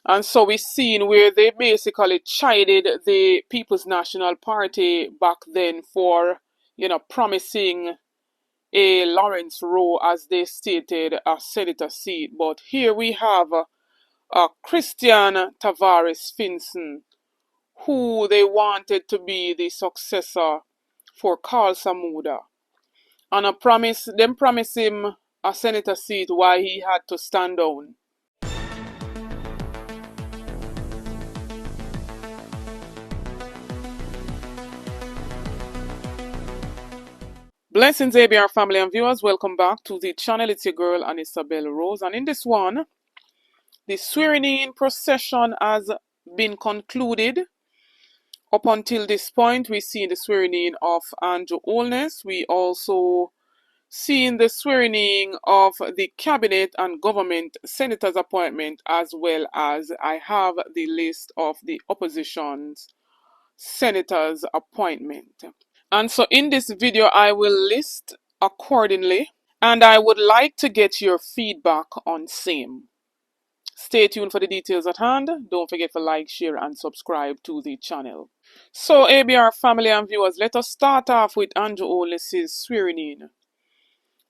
And so we seen where they basically chided the People's National Party back then for, promising a Lawrence Rowe, as they stated, a senator seat. But here we have Christian Tavares Finson, who they wanted to be the successor for Carl Samuda. And them promised him a senator seat while he had to stand down. Blessings, ABR family and viewers. Welcome back to the channel. It's your girl, Anisabel Rose. And in this one, the swearing-in procession has been concluded. Up until this point, we see the swearing-in of Anju. We also seen the swearing-in of the cabinet and government senators' appointment, as well as I have the list of the opposition's senators' appointment. And so in this video, I will list accordingly, and I would like to get your feedback on same. Stay tuned for the details at hand. Don't forget to like, share, and subscribe to the channel. So ABR family and viewers, let us start off with Anju Oates' swearing in.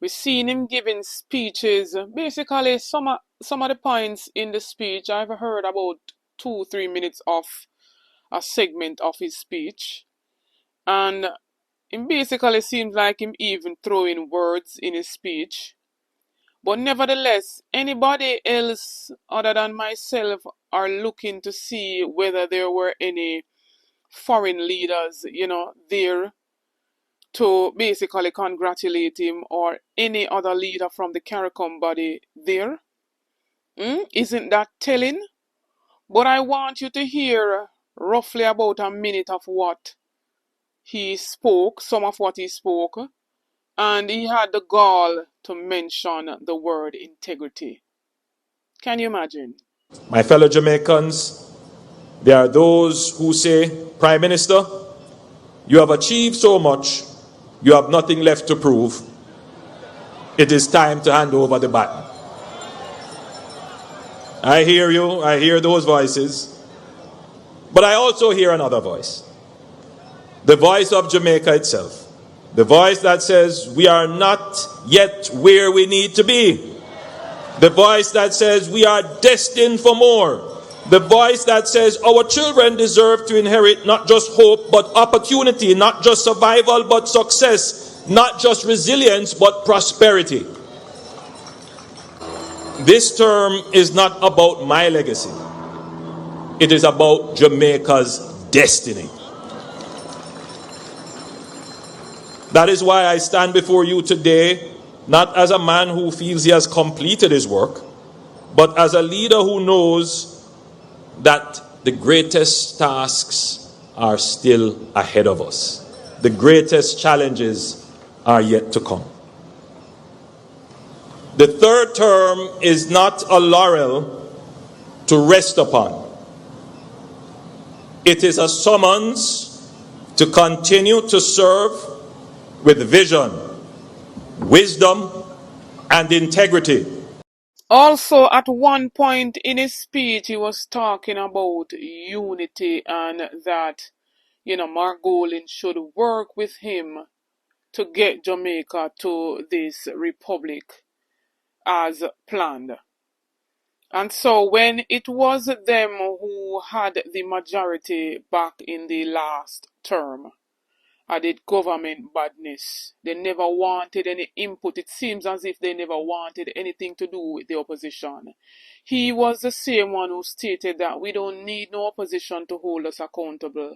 We've seen him giving speeches. Basically, some of the points in the speech, I've heard about 2-3 minutes of a segment of his speech. And it basically seems like him even throwing words in his speech. But nevertheless, anybody else other than myself are looking to see whether there were any foreign leaders, there to basically congratulate him, or any other leader from the CARICOM body there. Isn't that telling? But I want you to hear roughly about a minute of what he spoke, some of what he spoke, and he had the gall to mention the word integrity. Can you imagine? My fellow Jamaicans, there are those who say, Prime Minister, you have achieved so much, you have nothing left to prove. It is time to hand over the baton. I hear you, I hear those voices, but I also hear another voice. The voice of Jamaica itself. The voice that says we are not yet where we need to be. The voice that says we are destined for more. The voice that says our children deserve to inherit not just hope but opportunity, not just survival but success, not just resilience but prosperity. This term is not about my legacy. It is about Jamaica's destiny. That is why I stand before you today, not as a man who feels he has completed his work, but as a leader who knows that the greatest tasks are still ahead of us. The greatest challenges are yet to come. The third term is not a laurel to rest upon. It is a summons to continue to serve with vision, wisdom, and integrity. Also, at one point in his speech, he was talking about unity and that, Mark Golding should work with him to get Jamaica to this republic as planned. And so when it was them who had the majority back in the last term, I did government badness. They never wanted any input. It seems as if they never wanted anything to do with the opposition. He was the same one who stated that we don't need no opposition to hold us accountable.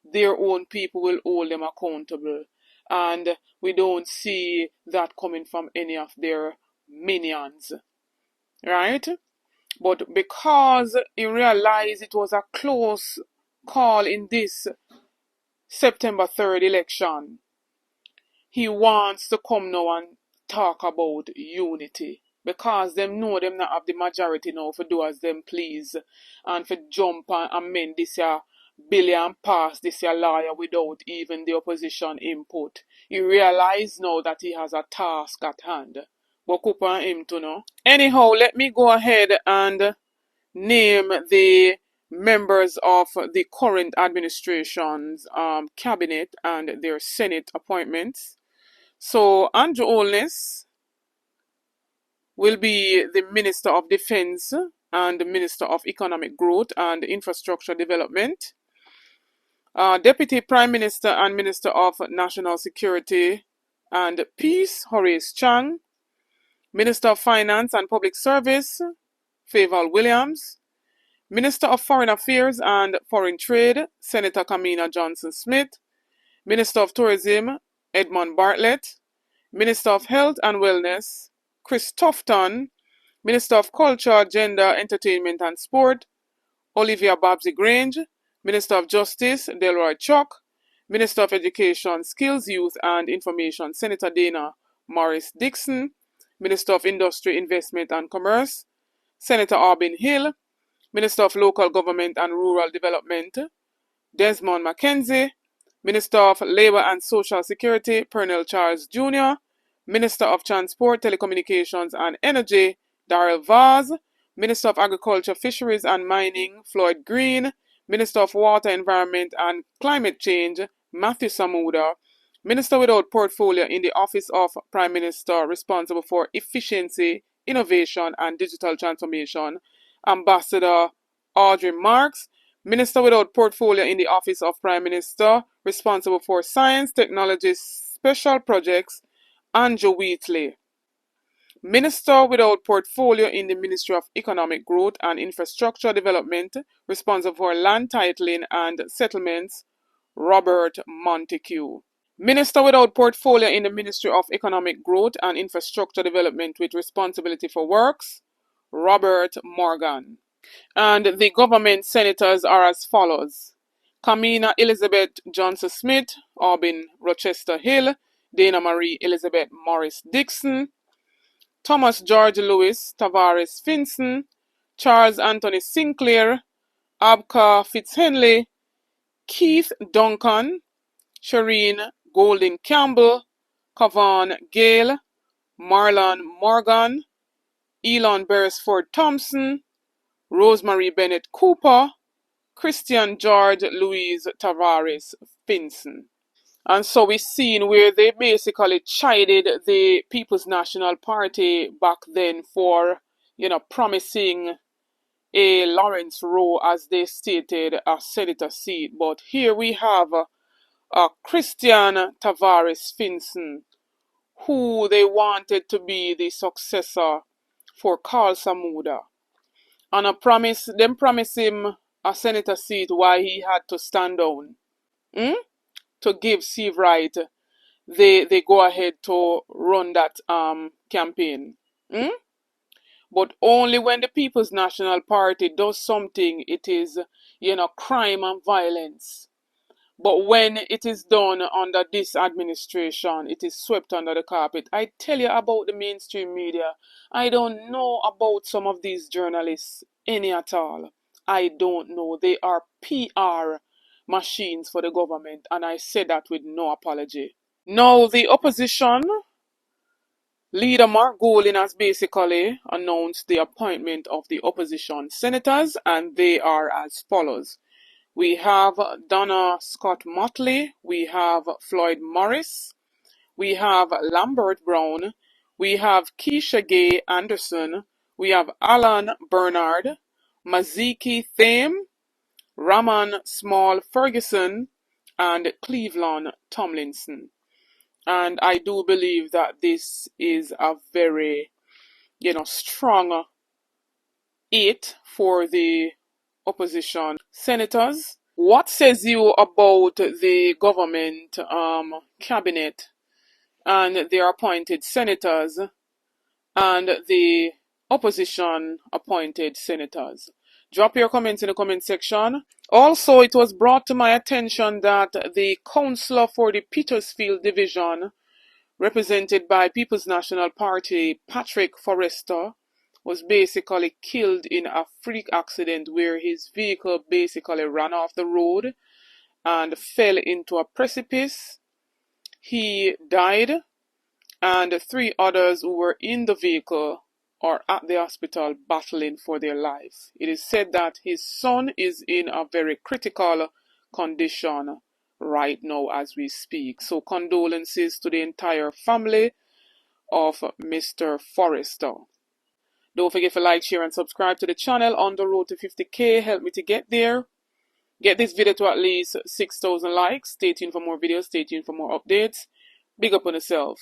Their own people will hold them accountable. And we don't see that coming from any of their minions. Right? But because he realized it was a close call in this September 3rd election, he wants to come now and talk about unity, because them know them not have the majority now for do as them please and for jump and amend this here bill and pass this here law without even the opposition input. He realize now that he has a task at hand. But up on him to know. Anyhow, let me go ahead and name the members of the current administration's cabinet and their Senate appointments. So Anju Oates will be the Minister of Defense and the Minister of Economic Growth and Infrastructure Development. Deputy Prime Minister and Minister of National Security and Peace, Horace Chang. Minister of Finance and Public Service, Favour Williams. Minister of Foreign Affairs and Foreign Trade, Senator Kamina Johnson-Smith. Minister of Tourism, Edmund Bartlett. Minister of Health and Wellness, Chris Tufton. Minister of Culture, Gender, Entertainment and Sport, Olivia Babsy-Grange. Minister of Justice, Delroy Chuck. Minister of Education, Skills, Youth and Information, Senator Dana Morris-Dixon. Minister of Industry, Investment and Commerce, Senator Aubin Hill. Minister of Local Government and Rural Development, Desmond McKenzie. Minister of Labour and Social Security, Pernell Charles Jr. Minister of Transport, Telecommunications and Energy, Darrell Vaz. Minister of Agriculture, Fisheries and Mining, Floyd Green. Minister of Water, Environment and Climate Change, Matthew Samuda. Minister without portfolio in the Office of Prime Minister responsible for efficiency, innovation and digital transformation, Ambassador Audrey Marks. Minister without portfolio in the Office of Prime Minister responsible for science, technology, special projects, Anju Wheatley. Minister without portfolio in the Ministry of Economic Growth and Infrastructure Development responsible for land titling and settlements, Robert Montague. Minister without portfolio in the Ministry of Economic Growth and Infrastructure Development with responsibility for works, Robert Morgan. And the government senators are as follows: Kamina Elizabeth Johnson-Smith, Aubin Rochester Hill, Dana Marie Elizabeth Morris-Dixon, Thomas George Lewis Tavares Finson, Charles Anthony Sinclair, Abka Fitzhenley, Keith Duncan, Shireen Golding Campbell, Kavan Gale, Marlon Morgan, Elon Beresford Thompson, Rosemary Bennett Cooper, Christian George Louise Tavares Finson. And so we've seen where they basically chided the People's National Party back then for, promising a Lawrence Rowe, as they stated, a senator seat. But here we have Christian Tavares Finson, who they wanted to be the successor for Carl Samuda. And them promise him a senator seat while he had to stand down. To give Steve Wright they go ahead to run that campaign. But only when the People's National Party does something, it is, crime and violence. But when it is done under this administration, it is swept under the carpet. I tell you about the mainstream media. I don't know about some of these journalists any at all. I don't know. They are PR machines for the government, and I say that with no apology. Now, the opposition leader Mark Golding has basically announced the appointment of the opposition senators, and they are as follows. We have Donna Scott Mottley, we have Floyd Morris, we have Lambert Brown, we have Keisha Gay Anderson, we have Alan Bernard, Maziki Thame, Raman Small Ferguson, and Cleveland Tomlinson. And I do believe that this is a very, strong 8 for the opposition senators. What says you about the government cabinet and their appointed senators and the opposition appointed senators? Drop your comments in the comment section. Also, it was brought to my attention that the councillor for the Petersfield division, represented by People's National Party, Patrick Forrester, was basically killed in a freak accident where his vehicle basically ran off the road and fell into a precipice. He died, and 3 others who were in the vehicle are at the hospital battling for their life. It is said that his son is in a very critical condition right now as we speak. So condolences to the entire family of Mr. Forrester. Don't forget to like, share, and subscribe to the channel on the road to 50K. Help me to get there. Get this video to at least 6,000 likes. Stay tuned for more videos. Stay tuned for more updates. Big up on yourself.